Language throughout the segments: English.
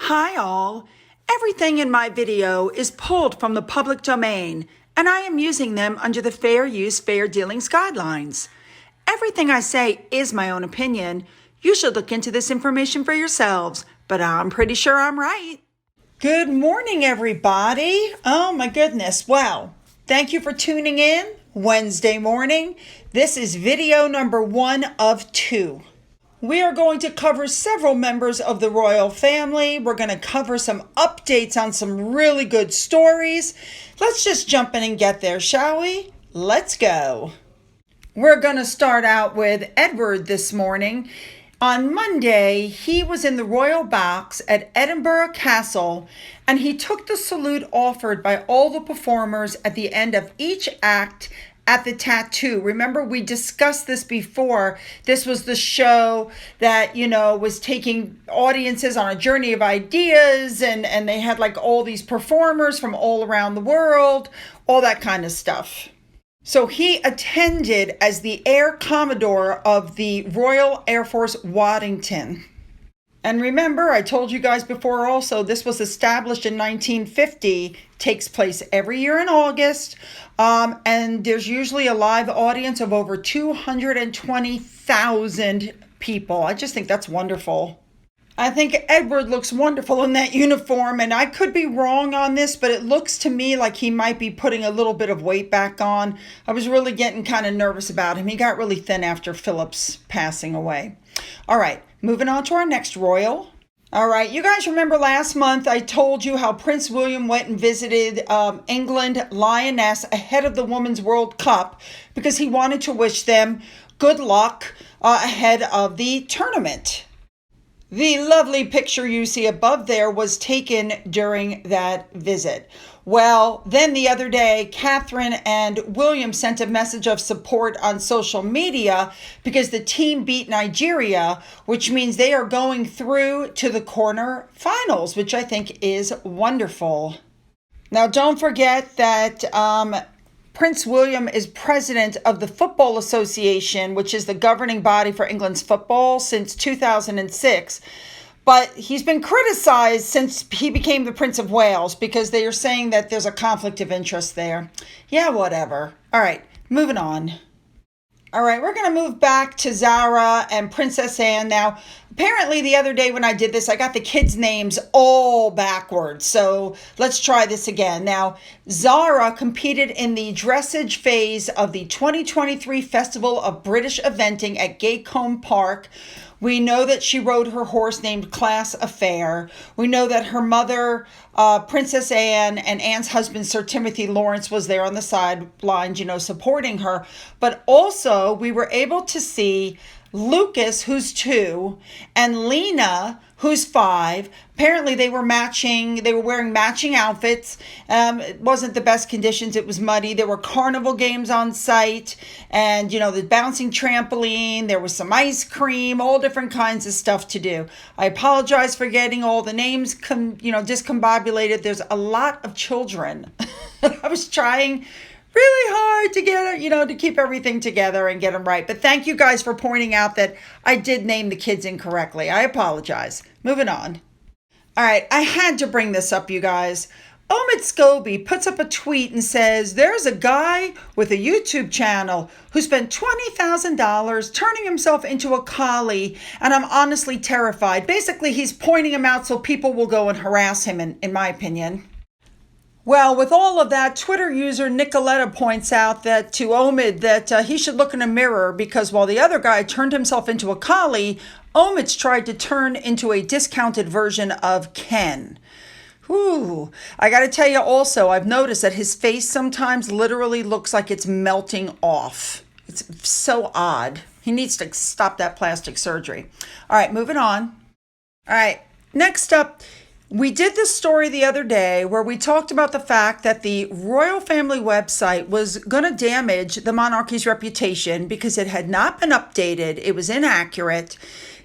Hi all! Everything in my video is pulled from the public domain, and I am using them under the Fair Use, Fair Dealings guidelines. Everything I say is my own opinion. You should look into this information for yourselves, but I'm pretty sure I'm right. Good morning, everybody. Oh my goodness. Well, thank you for tuning in Wednesday morning. This is video number 1 of 2. We are going to cover several members of the royal family. We're going to cover some updates on some really good stories. Let's just jump in and get there, shall we? Let's go. We're going to start out with Edward this morning. On Monday, he was in the royal box at Edinburgh Castle, and he took the salute offered by all the performers at the end of each act at the tattoo. Remember, we discussed this before. This was the show that, was taking audiences on a journey of ideas, and they had like all these performers from all around the world, all that kind of stuff. So he attended as the Air Commodore of the Royal Air Force Waddington. And remember, I told you guys before also, this was established in 1950, takes place every year in August, and there's usually a live audience of over 220,000 people. I just think that's wonderful. I think Edward looks wonderful in that uniform, and I could be wrong on this, but it looks to me like he might be putting a little bit of weight back on. I was really getting kind of nervous about him. He got really thin after Philip's passing away. All right, moving on to our next royal. All right, you guys remember last month I told you how Prince William went and visited England Lioness ahead of the Women's World Cup because he wanted to wish them good luck ahead of the tournament. The lovely picture you see above there was taken during that visit. Well, then the other day, Catherine and William sent a message of support on social media because the team beat Nigeria, which means they are going through to the quarterfinals, which I think is wonderful. Now, don't forget that Prince William is president of the Football Association, which is the governing body for England's football since 2006. But he's been criticized since he became the Prince of Wales because they are saying that there's a conflict of interest there. Yeah, whatever. All right, moving on. All right, we're going to move back to Zara and Princess Anne. Now, apparently the other day when I did this, I got the kids' names all backwards. So let's try this again. Now, Zara competed in the dressage phase of the 2023 Festival of British Eventing at Gaycombe Park. We know that she rode her horse named Class Affair. We know that her mother, Princess Anne, and Anne's husband, Sir Timothy Lawrence, was there on the sidelines, supporting her. But also, we were able to see Lucas, who's 2, and Lena, who's 5. Apparently they were wearing matching outfits. It wasn't the best conditions. It was muddy. There were carnival games on site and, the bouncing trampoline. There was some ice cream, all different kinds of stuff to do. I apologize for getting all the names, discombobulated. There's a lot of children. I was trying really hard to get, to keep everything together and get them right. But thank you guys for pointing out that I did name the kids incorrectly. I apologize. Moving on. All right, I had to bring this up, you guys. Omid Scobie puts up a tweet and says, there's a guy with a YouTube channel who spent $20,000 turning himself into a collie, and I'm honestly terrified. Basically, he's pointing him out so people will go and harass him, in my opinion. Well, with all of that, Twitter user Nicoletta points out that to Omid that he should look in a mirror because while the other guy turned himself into a collie, Omid's tried to turn into a discounted version of Ken. Whew. I got to tell you also, I've noticed that his face sometimes literally looks like it's melting off. It's so odd. He needs to stop that plastic surgery. All right, moving on. All right, next up. We did this story the other day where we talked about the fact that the royal family website was going to damage the monarchy's reputation because it had not been updated. It was inaccurate.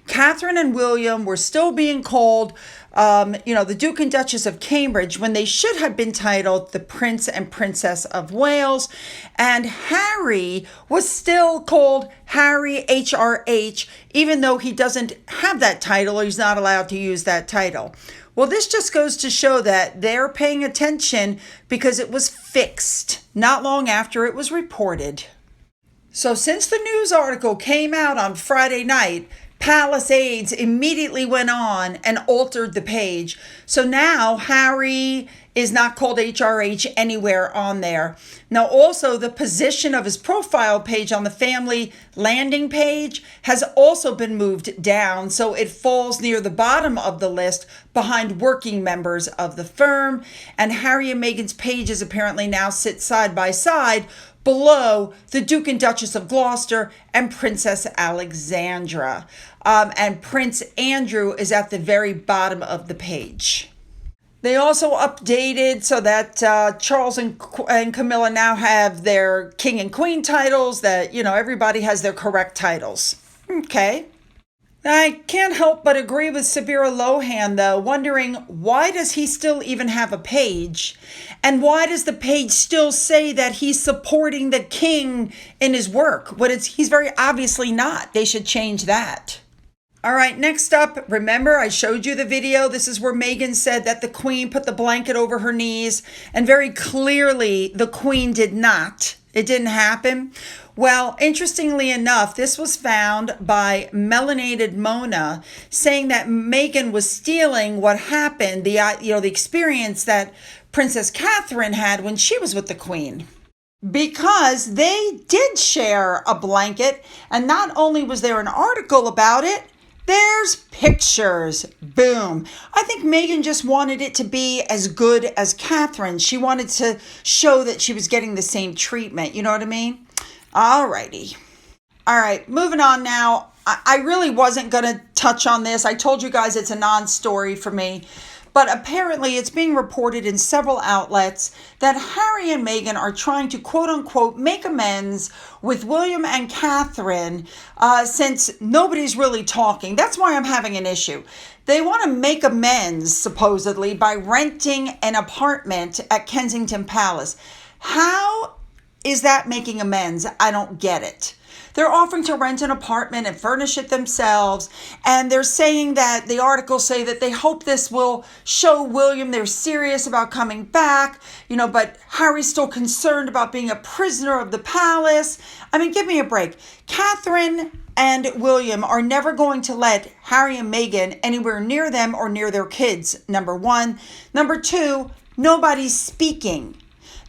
Catherine and William were still being called, the Duke and Duchess of Cambridge when they should have been titled the Prince and Princess of Wales. And Harry was still called Harry HRH, even though he doesn't have that title or he's not allowed to use that title. Well, this just goes to show that they're paying attention because it was fixed not long after it was reported. So since the news article came out on Friday night, Palace aides immediately went on and altered the page. So now Harry is not called HRH anywhere on there. Now also the position of his profile page on the family landing page has also been moved down, so it falls near the bottom of the list behind working members of the firm. And Harry and Meghan's pages apparently now sit side by side below the Duke and Duchess of Gloucester and Princess Alexandra. And Prince Andrew is at the very bottom of the page. They also updated so that Charles and Camilla now have their king and queen titles, that, everybody has their correct titles. Okay. I can't help but agree with Sabira Lohan, though, wondering why does he still even have a page? And why does the page still say that he's supporting the king in his work when he's very obviously not? They should change that. All right, next up, remember I showed you the video. This is where Meghan said that the Queen put the blanket over her knees, and very clearly the Queen did not. It didn't happen. Well, interestingly enough, this was found by Melanated Mona, saying that Meghan was stealing what happened, the experience that Princess Catherine had when she was with the Queen. Because they did share a blanket, and not only was there an article about it, there's pictures. Boom. I think Meghan just wanted it to be as good as Catherine. She wanted to show that she was getting the same treatment. You know what I mean? All righty. All right, moving on now. I really wasn't going to touch on this. I told you guys it's a non-story for me. But apparently it's being reported in several outlets that Harry and Meghan are trying to quote-unquote make amends with William and Catherine since nobody's really talking. That's why I'm having an issue. They want to make amends, supposedly, by renting an apartment at Kensington Palace. How is that making amends? I don't get it. They're offering to rent an apartment and furnish it themselves. And they're saying that the articles say that they hope this will show William they're serious about coming back, but Harry's still concerned about being a prisoner of the palace. I mean, give me a break. Catherine and William are never going to let Harry and Meghan anywhere near them or near their kids, number one. Number two, nobody's speaking.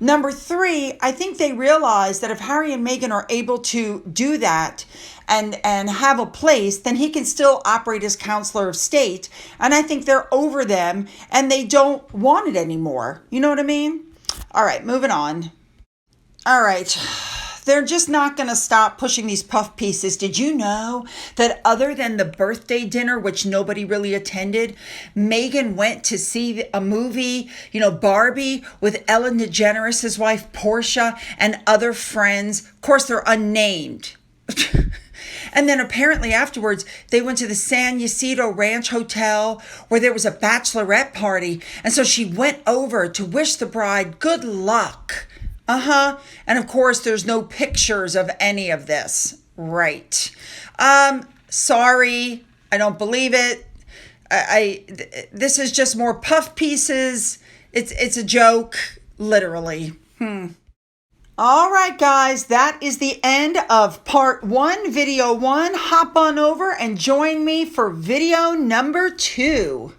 Number three, I think they realize that if Harry and Meghan are able to do that and have a place, then he can still operate as counselor of state. And I think they're over them and they don't want it anymore. You know what I mean? All right, moving on. All right. They're just not going to stop pushing these puff pieces. Did you know that other than the birthday dinner, which nobody really attended, Meghan went to see a movie, Barbie, with Ellen DeGeneres, his wife Portia, and other friends. Of course, they're unnamed. And then apparently afterwards, they went to the San Ysidro Ranch Hotel where there was a bachelorette party. And so she went over to wish the bride good luck. And of course, there's no pictures of any of this. Right. Sorry. I don't believe it. This is just more puff pieces. It's a joke, literally. All right, guys, that is the end of part 1, video 1. Hop on over and join me for video number 2.